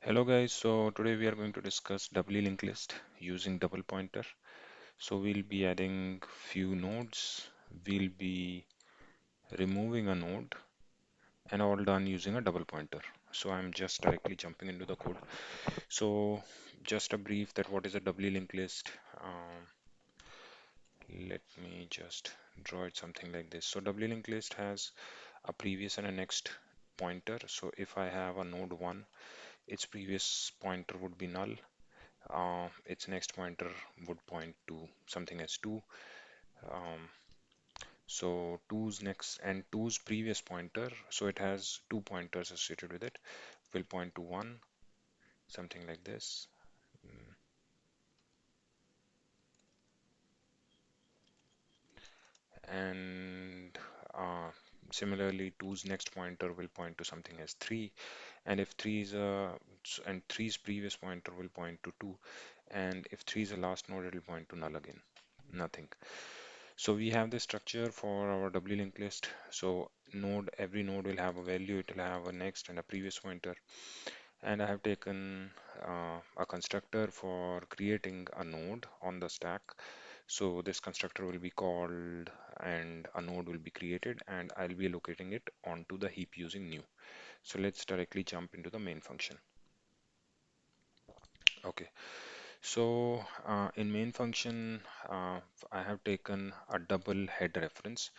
Hello guys, so today we are going to discuss doubly linked list using double pointer. So we'll be adding few nodes, we'll be removing a node and all done using a double pointer. So I'm just directly jumping into the code. So just a brief that what is a doubly linked list. Let me just draw it something like this. So doubly linked list has a previous and a next pointer. So if I have a node 1, its previous pointer would be null. Its next pointer would point to something as 2. Um, so 2's next and 2's previous pointer, so it has two pointers associated with it, will point to 1, something like this. Mm, And similarly, 2's next pointer will point to something as 3. And if 3 is and 3's previous pointer will point to 2. And if 3 is the last node, it will point to null again, nothing. So we have the structure for our doubly linked list. So every node will have a value, it will have a next and a previous pointer. And I have taken a constructor for creating a node on the stack. So this constructor will be called and a node will be created and I'll be allocating it onto the heap using new. So let's directly jump into the main function. Okay, so in main function, I have taken a double head reference.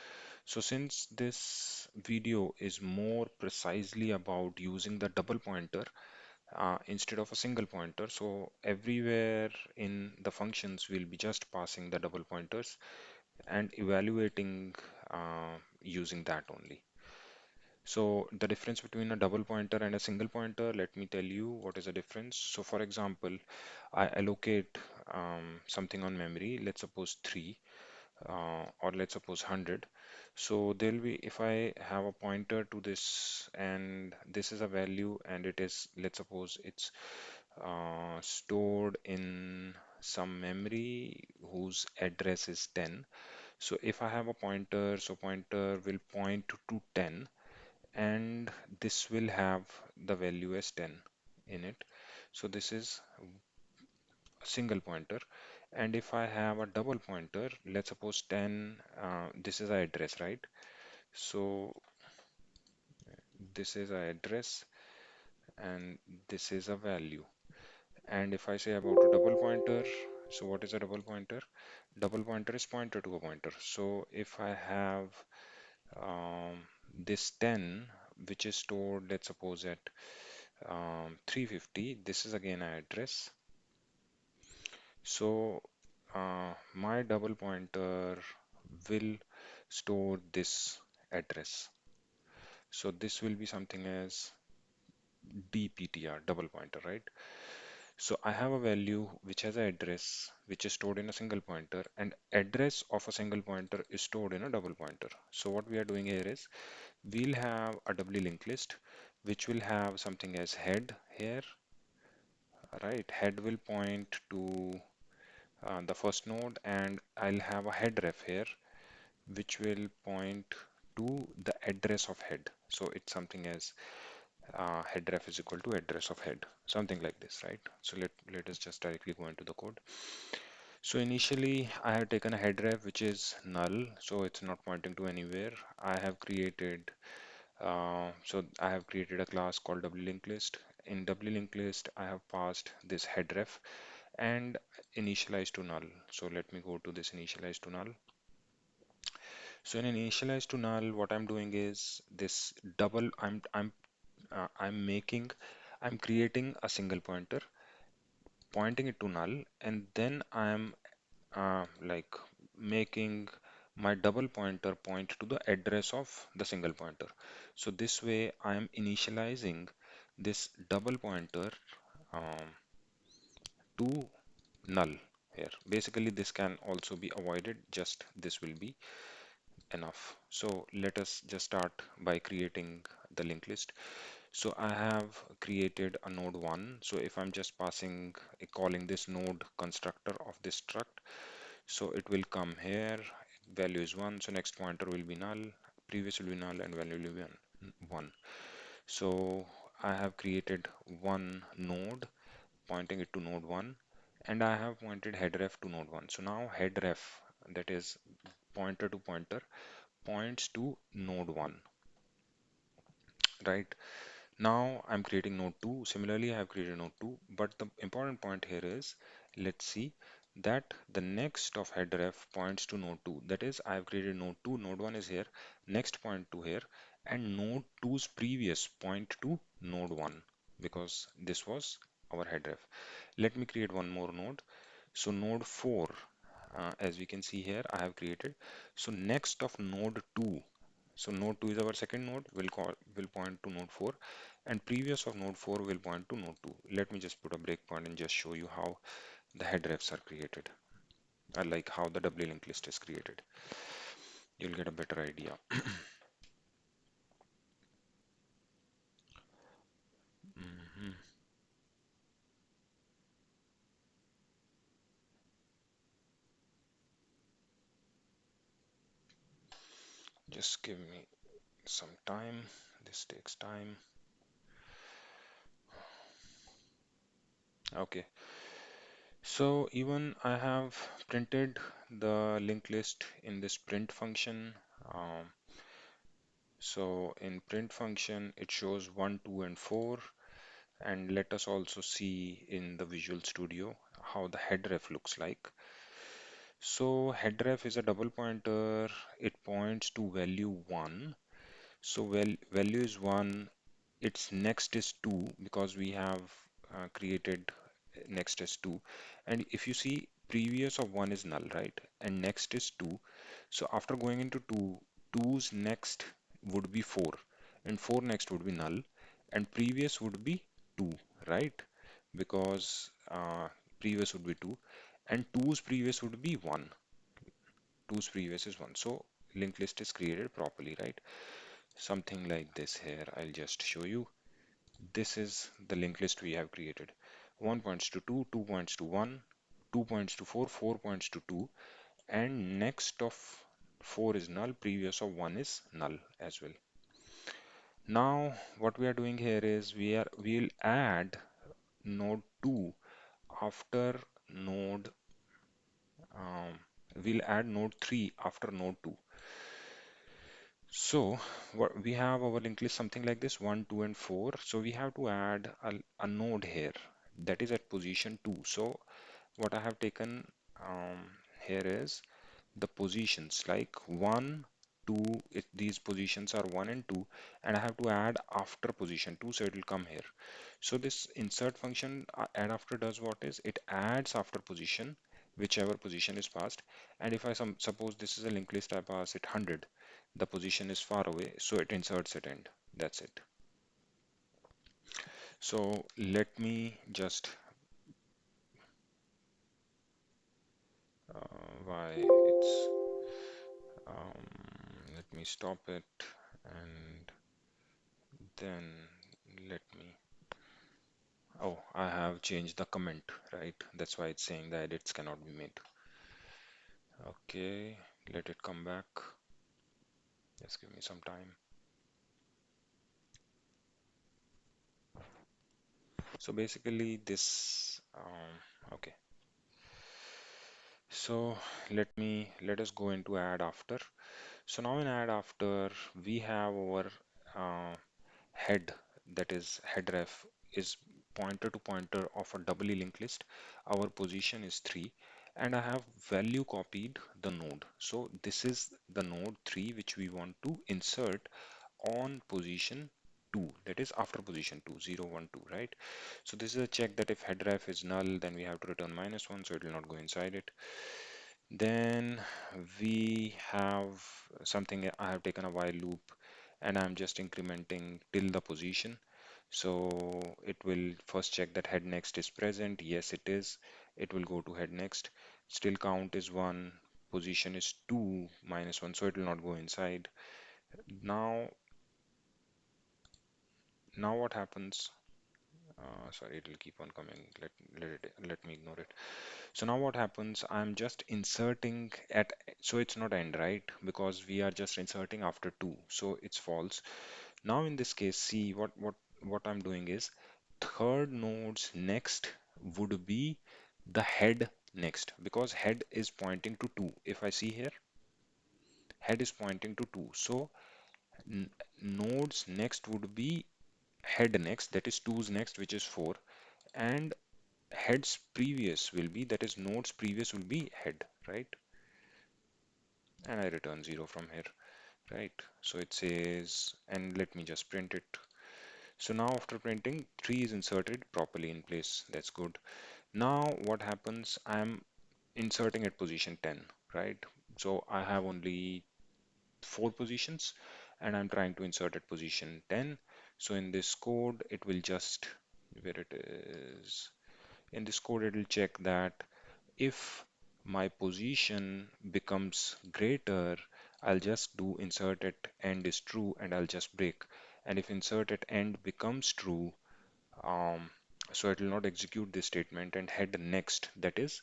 So since this video is more precisely about using the double pointer instead of a single pointer, so everywhere in the functions we'll be just passing the double pointers and evaluating using that only. So the difference between a double pointer and a single pointer, let me tell you what is the difference. So for example, I allocate something on memory, let's suppose 3 or let's suppose 100. So there'll be, if I have a pointer to this and this is a value and it is, let's suppose it's stored in some memory whose address is 10. So if I have a pointer, so pointer will point to 10 and this will have the value as 10 in it. So this is a single pointer. And if I have a double pointer, let's suppose 10, this is our address, right? So this is our address and this is a value. And if I say about a double pointer, so what is a double pointer? Double pointer is pointer to a pointer. So if I have this 10, which is stored, let's suppose at 350, this is again our address. So my double pointer will store this address. So this will be something as DPTR, double pointer, right? So I have a value which has an address which is stored in a single pointer and address of a single pointer is stored in a double pointer. So what we are doing here is we'll have a doubly linked list which will have something as head here, right? Head will point to the first node and I'll have a head ref here which will point to the address of head. So it's something as head ref is equal to address of head, something like this, right? So let us just directly go into the code. So initially I have taken a head ref which is null, so it's not pointing to anywhere. I have created a class called doubly linked list. In doubly linked list I have passed this head ref and initialized to null. So let me go to this initialize to null. So in initialize to null, what I'm doing is this double. I'm making, I'm creating a single pointer, pointing it to null, and then I'm like making my double pointer point to the address of the single pointer. So this way I am initializing this double pointer um, to null here. Basically, this can also be avoided. Just this will be enough. So let us just start by creating the linked list. So I have created a node 1. So if I'm just calling this node constructor of this struct, so it will come here, value is 1, so next pointer will be null, previous will be null, and value will be 1. So I have created one node pointing it to node 1, and I have pointed headref to node 1. So now headref, that is pointer to pointer, points to node 1, right? Now I'm creating node 2. Similarly, I have created node 2, but the important point here is, let's see that the next of headref points to node 2. That is, I have created node 2, node 1 is here, next point to here, and node two's previous point to node 1, because this was our headref. Let me create one more node. So node 4, as we can see here, I have created. So next of node 2, so node 2 is our second node, will point to node 4, and previous of node 4 will point to node 2. Let me just put a breakpoint and just show you how the head refs are created, like how the doubly linked list is created. You'll get a better idea. Mhm. Just give me some time. This takes time. Okay. So even I have printed the linked list in this print function. Um, so in print function, it shows 1, 2, and 4. And let us also see in the Visual Studio how the headref looks like. So headref is a double pointer. It points to value 1. So value is 1. Its next is 2 because we have created next is 2. And if you see, previous of 1 is null, right? And next is 2. So after going into 2, two's next would be 4, and 4 next would be null, and previous would be 2, right? Because previous would be 2, and two's previous would be 1. Two's previous is 1. So linked list is created properly, right? Something like this here. I'll just show you. This is the linked list we have created. 1 points to 2, 2 points to 1, 2 points to 4, 4 points to 2, and next of 4 is null, previous of 1 is null as well. Now what we are doing here is we'll add node 2 after node um, we'll add node 3 after node 2. So what we have our linked list something like this, 1, 2, and 4. So we have to add a node here that is at position 2. So what I have taken here is the positions like 1, 2, these positions are 1 and 2, and I have to add after position 2, so it will come here. So this insert function add after does what is, it adds after position, whichever position is passed, and if I suppose this is a linked list, I pass it 100, the position is far away, so it inserts at end. That's it. So let me just why it's let me stop it, and then let me, oh, I have changed the comment, right? That's why it's saying the edits cannot be made. Okay, let it come back. Just give me some time. So basically this, okay. So let us go into add after. So now in add after, we have our uh, head, that is headref is pointer to pointer of a doubly linked list. Our position is 3, and I have value copied the node. So this is the node 3 which we want to insert on position 2, that is after position 2, 0, 1, 2, right? So this is a check that if headref is null, then we have to return -1, so it will not go inside it. Then we have something, I have taken a while loop, and I'm just incrementing till the position. So it will first check that head next is present. Yes, it is. It will go to head next. Still count is 1. Position is 2 -1, so it will not go inside. Now, now what happens? Sorry, it will keep on coming. Let me ignore it. So now what happens? I'm just inserting at, so it's not end, right? Because we are just inserting after 2, so it's false. Now in this case, see what what I'm doing is third node's next would be the head next, because head is pointing to 2. If I see here, head is pointing to 2. So n- nodes next would be head next, that is 2's next, which is 4, and heads previous will be, that is nodes previous will be head, right? And I return 0 from here, right? So it says, and let me just print it. So now after printing, 3 is inserted properly in place. That's good. Now what happens? I'm inserting at position 10, right? So I have only 4 positions and I'm trying to insert at position 10. So in this code, it will just, where it is, in this code, it will check that if my position becomes greater, I'll just do insert at end is true and I'll just break. And if insert at end becomes true, um, so it will not execute this statement, and head next, that is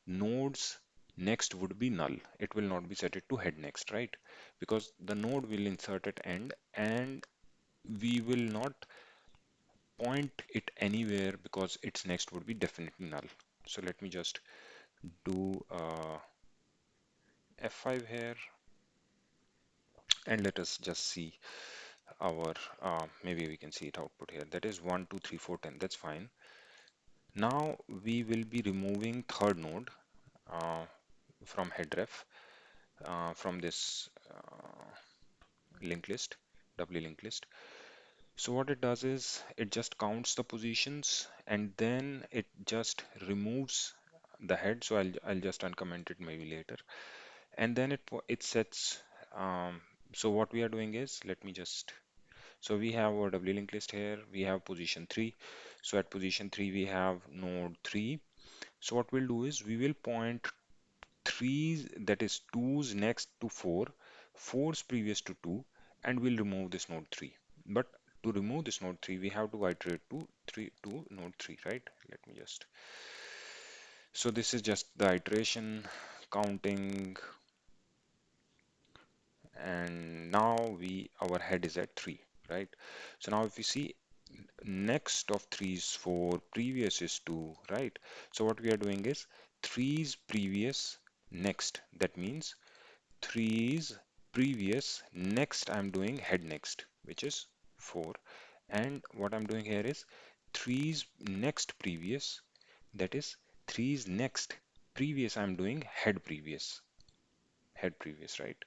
nodes next would be null. It will not be set it to head next, right? Because the node will insert at end and we will not point it anywhere because its next would be definitely null. So let me just do F5 here and let us just see our maybe we can see it output here. That is 1 2 3 4 10. That's fine. Now we will be removing third node uh, from headref from this linked list, doubly linked list. So what it does is it just counts the positions and then it just removes the head. So I'll just uncomment it maybe later, and then it sets. Um, so what we are doing is, let me just. So we have our doubly linked list here. We have position 3. So at position 3 we have node 3. So what we'll do is we will point 3's, that is 2's next to 4, 4's previous to 2, and we'll remove this node 3. But to remove this node 3, we have to iterate to 3 to node 3, right? Let me just. So this is just the iteration counting, and now our head is at 3, right? So now if you see, next of 3 is 4, previous is 2, right? So what we are doing is 3's previous next. That means 3's previous next, I'm doing head next, which is 4. And what I'm doing here is 3's next previous, that is 3's next previous, I'm doing head previous, right?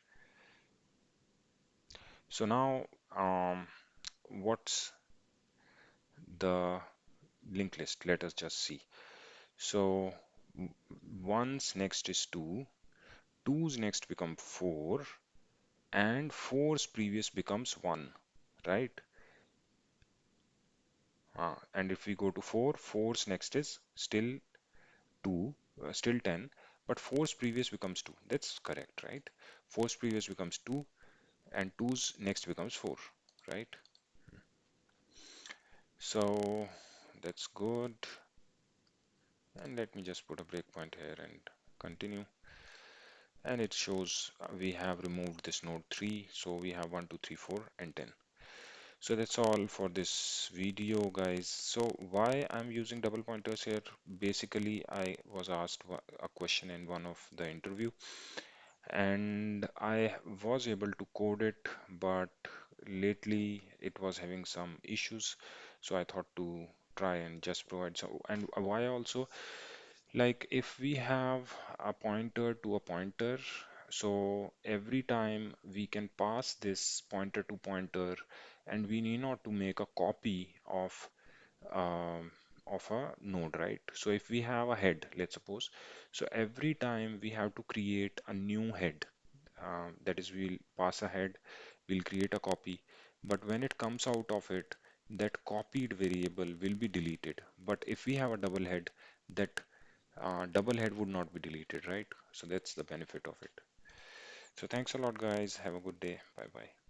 So now what's the linked list? Let us just see. So 1's next is 2, 2's next become 4, and 4's previous becomes 1, right? And if we go to 4, 4's next is still 2, still 10, but 4's previous becomes 2. That's correct, right? 4's previous becomes 2, and 2's next becomes 4, right? So that's good. And let me just put a breakpoint here and continue. And it shows we have removed this node 3. So we have 1, 2, 3, 4, and 10. So that's all for this video, guys. So why I'm using double pointers here? Basically, I was asked a question in one of the interview, and I was able to code it, but lately it was having some issues. So I thought to try and just provide some. And why also? Like if we have a pointer to a pointer, so every time we can pass this pointer to pointer, and we need not to make a copy um, of a node, right? So if we have a head, let's suppose, so every time we have to create a new head, that is we'll pass a head, we'll create a copy, but when it comes out of it, that copied variable will be deleted. But if we have a double head, that double head would not be deleted, right? So that's the benefit of it. So thanks a lot, guys. Have a good day. Bye bye.